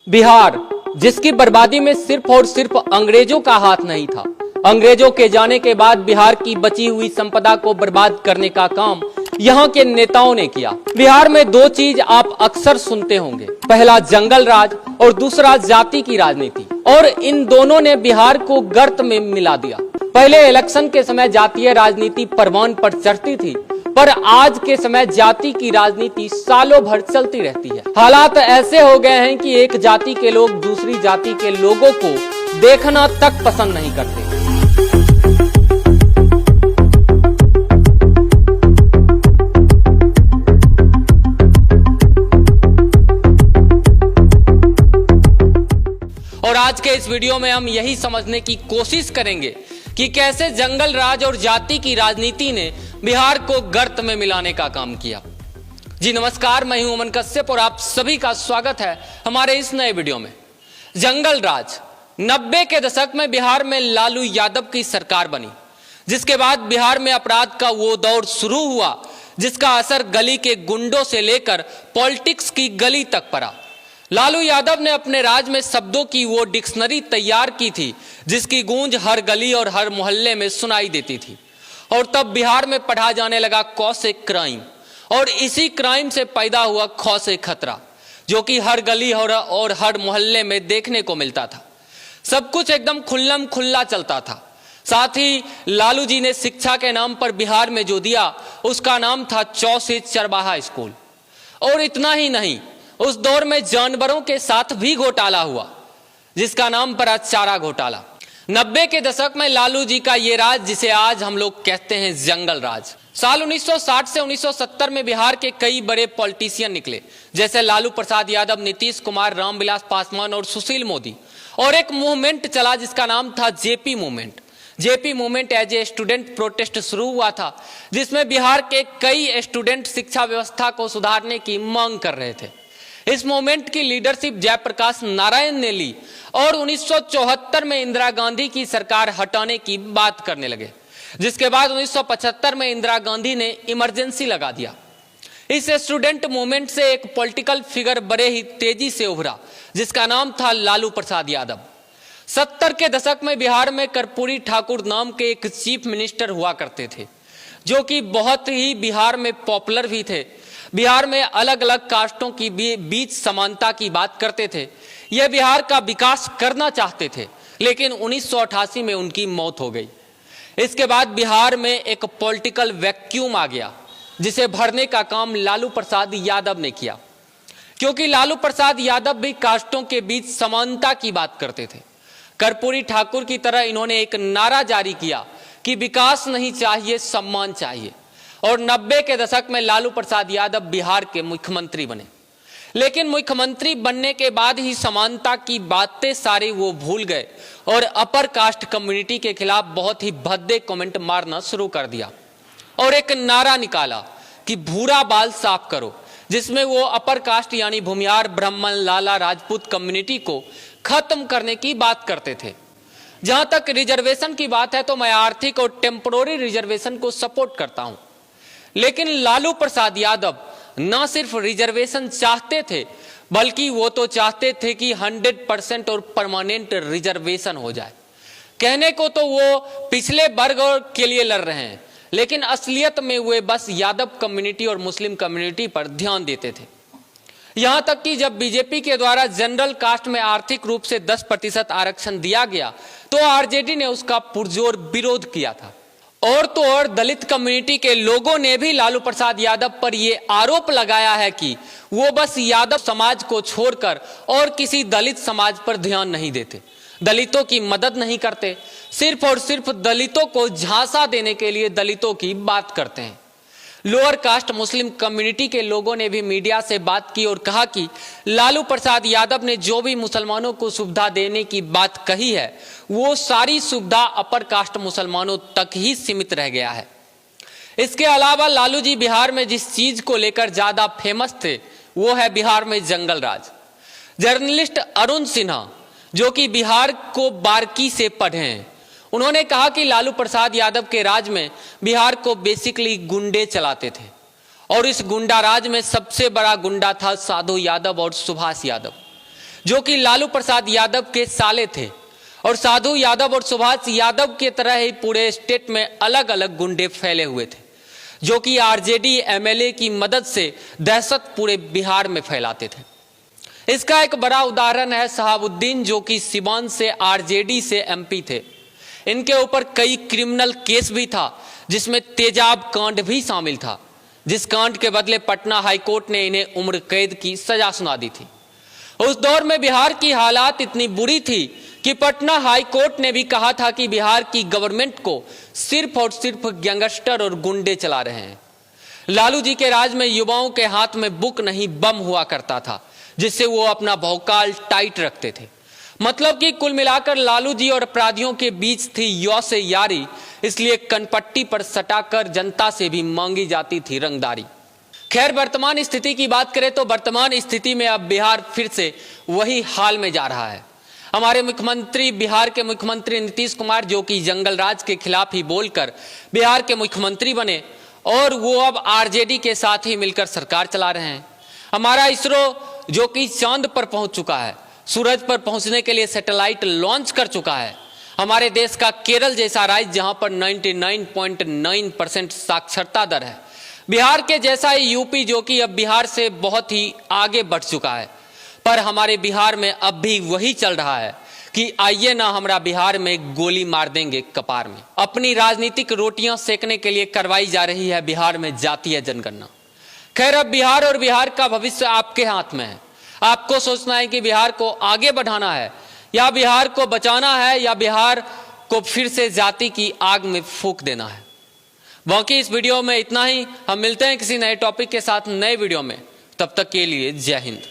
बिहार, जिसकी बर्बादी में सिर्फ और सिर्फ अंग्रेजों का हाथ नहीं था। अंग्रेजों के जाने के बाद बिहार की बची हुई संपदा को बर्बाद करने का काम यहाँ के नेताओं ने किया। बिहार में दो चीज आप अक्सर सुनते होंगे, पहला जंगल राज और दूसरा जाति की राजनीति, और इन दोनों ने बिहार को गर्त में मिला दिया। पहले इलेक्शन के समय जातीय राजनीति परवान पर चढ़ती थी, पर आज के समय जाति की राजनीति सालों भर चलती रहती है। हालात ऐसे हो गए हैं कि एक जाति के लोग दूसरी जाति के लोगों को देखना तक पसंद नहीं करते। और आज के इस वीडियो में हम यही समझने की कोशिश करेंगे कि कैसे जंगल राज और जाति की राजनीति ने बिहार को गर्त में मिलाने का काम किया। जी नमस्कार, मैं हूं अमन कश्यप और आप सभी का स्वागत है हमारे इस नए वीडियो में। जंगल राज 90 के दशक में बिहार में लालू यादव की सरकार बनी, जिसके बाद बिहार में अपराध का वो दौर शुरू हुआ जिसका असर गली के गुंडों से लेकर पॉलिटिक्स की गली तक पड़ा। लालू यादव ने अपने राज में शब्दों की वो डिक्शनरी तैयार की थी जिसकी गूंज हर गली और हर मोहल्ले में सुनाई देती थी। और तब बिहार में पढ़ा जाने लगा क से क्राइम, और इसी क्राइम से पैदा हुआ ख से खतरा, जो कि हर गली और हर मोहल्ले में देखने को मिलता था। सब कुछ एकदम खुल्लम खुल्ला चलता था। साथ ही लालू जी ने शिक्षा के नाम पर बिहार में जो दिया उसका नाम था चौ से चरवाहा स्कूल। और इतना ही नहीं, उस दौर में जानवरों के साथ भी घोटाला हुआ जिसका नाम पड़ा चारा घोटाला। 90 के दशक में लालू जी का ये राज, जिसे आज हम लोग कहते हैं जंगल राज। साल 1960 से 1970 में बिहार के कई बड़े पॉलिटिशियन निकले, जैसे लालू प्रसाद यादव, नीतीश कुमार, रामविलास पासवान और सुशील मोदी। और एक मूवमेंट चला जिसका नाम था JP movement. JP movement as a student protest शुरू हुआ था, जिसमें बिहार के कई स्टूडेंट शिक्षा व्यवस्था को सुधारने की मांग कर रहे थे। इस मूवमेंट की लीडरशिप जयप्रकाश नारायण ने ली और 1974 में इंदिरा गांधी की सरकार हटाने की बात करने लगे, जिसके बाद 1975 में इंदिरा गांधी ने इमरजेंसी लगा दिया। इस स्टूडेंट मूवमेंट से एक पॉलिटिकल फिगर बड़े ही तेजी से उभरा जिसका नाम था लालू प्रसाद यादव। 70 के दशक में बिहार में कर्पूरी ठाकुर नाम के एक चीफ मिनिस्टर हुआ करते थे, जो कि बहुत ही बिहार में पॉपुलर भी थे। बिहार में अलग अलग कास्टों की बीच समानता की बात करते थे। यह बिहार का विकास करना चाहते थे, लेकिन 1988 में उनकी मौत हो गई। इसके बाद बिहार में एक पॉलिटिकल वैक्यूम आ गया, जिसे भरने का काम लालू प्रसाद यादव ने किया, क्योंकि लालू प्रसाद यादव भी कास्टों के बीच समानता की बात करते थे। कर्पूरी ठाकुर की तरह इन्होंने एक नारा जारी किया कि विकास नहीं चाहिए, सम्मान चाहिए। और 90 के दशक में लालू प्रसाद यादव बिहार के मुख्यमंत्री बने। लेकिन मुख्यमंत्री बनने के बाद ही समानता की बातें सारी वो भूल गए और अपर कास्ट कम्युनिटी के खिलाफ बहुत ही भद्दे कमेंट मारना शुरू कर दिया और एक नारा निकाला कि भूरा बाल साफ करो, जिसमें वो अपर कास्ट यानी भूमियार, ब्राह्मण, लाला, राजपूत कम्युनिटी को खत्म करने की बात करते थे। जहां तक रिजर्वेशन की बात है तो मैं आर्थिक और टेम्पोररी रिजर्वेशन को सपोर्ट करता हूं, लेकिन लालू प्रसाद यादव न सिर्फ रिजर्वेशन चाहते थे, बल्कि वो तो चाहते थे कि 100% और परमानेंट रिजर्वेशन हो जाए। कहने को तो वो पिछले वर्ग के लिए लड़ रहे हैं, लेकिन असलियत में वे बस यादव कम्युनिटी और मुस्लिम कम्युनिटी पर ध्यान देते थे। यहां तक कि जब बीजेपी के द्वारा जनरल कास्ट में आर्थिक रूप से 10% आरक्षण दिया गया तो आरजेडी ने उसका पुरजोर विरोध किया था। और तो और दलित कम्युनिटी के लोगों ने भी लालू प्रसाद यादव पर यह आरोप लगाया है कि वो बस यादव समाज को छोड़कर और किसी दलित समाज पर ध्यान नहीं देते, दलितों की मदद नहीं करते, सिर्फ और सिर्फ दलितों को झांसा देने के लिए दलितों की बात करते हैं। लोअर कास्ट मुस्लिम कम्युनिटी के लोगों ने भी मीडिया से बात की और कहा कि लालू प्रसाद यादव ने जो भी मुसलमानों को सुविधा देने की बात कही है वो सारी सुविधा अपर कास्ट मुसलमानों तक ही सीमित रह गया है। इसके अलावा लालू जी बिहार में जिस चीज को लेकर ज्यादा फेमस थे वो है बिहार में जंगल राज। जर्नलिस्ट अरुण सिन्हा, जो कि बिहार को बारीकी से पढ़े हैं, उन्होंने कहा कि लालू प्रसाद यादव के राज में बिहार को बेसिकली गुंडे चलाते थे और इस गुंडा राज में सबसे बड़ा गुंडा था साधु यादव और सुभाष यादव। जो कि लालू प्रसाद यादव के साले थे, और साधु यादव और सुभाष यादव की तरह ही पूरे स्टेट में अलग अलग गुंडे फैले हुए थे, जो कि आरजेडी एमएलए की मदद से दहशत पूरे बिहार में फैलाते थे। इसका एक बड़ा उदाहरण है शहाबुद्दीन, जो कि सिवान से आरजेडी से एमपी थे। इनके ऊपर कई क्रिमिनल केस भी था, जिसमें तेजाब कांड भी शामिल था, जिस कांड के बदले पटना हाईकोर्ट ने इन्हें उम्र कैद की सजा सुना दी थी। उस दौर में बिहार की हालात इतनी बुरी थी कि पटना हाईकोर्ट ने भी कहा था कि बिहार की गवर्नमेंट को सिर्फ और सिर्फ गैंगस्टर और गुंडे चला रहे हैं। लालू जी के राज में युवाओं के हाथ में बुक नहीं बम हुआ करता था, जिससे वो अपना भौकाल टाइट रखते थे। मतलब कि कुल मिलाकर लालू जी और अपराधियों के बीच थी यौ से यारी, इसलिए कनपट्टी पर सटाकर जनता से भी मांगी जाती थी रंगदारी। खैर, वर्तमान स्थिति की बात करें तो वर्तमान स्थिति में अब बिहार फिर से वही हाल में जा रहा है। हमारे मुख्यमंत्री, बिहार के मुख्यमंत्री नीतीश कुमार, जो कि जंगल राज के खिलाफ ही बोलकर बिहार के मुख्यमंत्री बने, और वो अब आरजेडी के साथ ही मिलकर सरकार चला रहे हैं। हमारा इसरो, जो कि चांद पर पहुंच चुका है, सूरज पर पहुंचने के लिए सैटेलाइट लॉन्च कर चुका है। हमारे देश का केरल जैसा राज्य, जहां पर 99.9% साक्षरता दर है। बिहार के जैसा ही यूपी, जो कि अब बिहार से बहुत ही आगे बढ़ चुका है। पर हमारे बिहार में अब भी वही चल रहा है कि आइए ना हमारा बिहार में गोली मार देंगे कपार में। अपनी राजनीतिक रोटियां सेकने के लिए करवाई जा रही है बिहार में जातीय जनगणना। खैर, अब बिहार और बिहार का भविष्य आपके हाथ में है। आपको सोचना है कि बिहार को आगे बढ़ाना है, या बिहार को बचाना है, या बिहार को फिर से जाति की आग में फूंक देना है। बाकी इस वीडियो में इतना ही। हम मिलते हैं किसी नए टॉपिक के साथ नए वीडियो में। तब तक के लिए जय हिंद।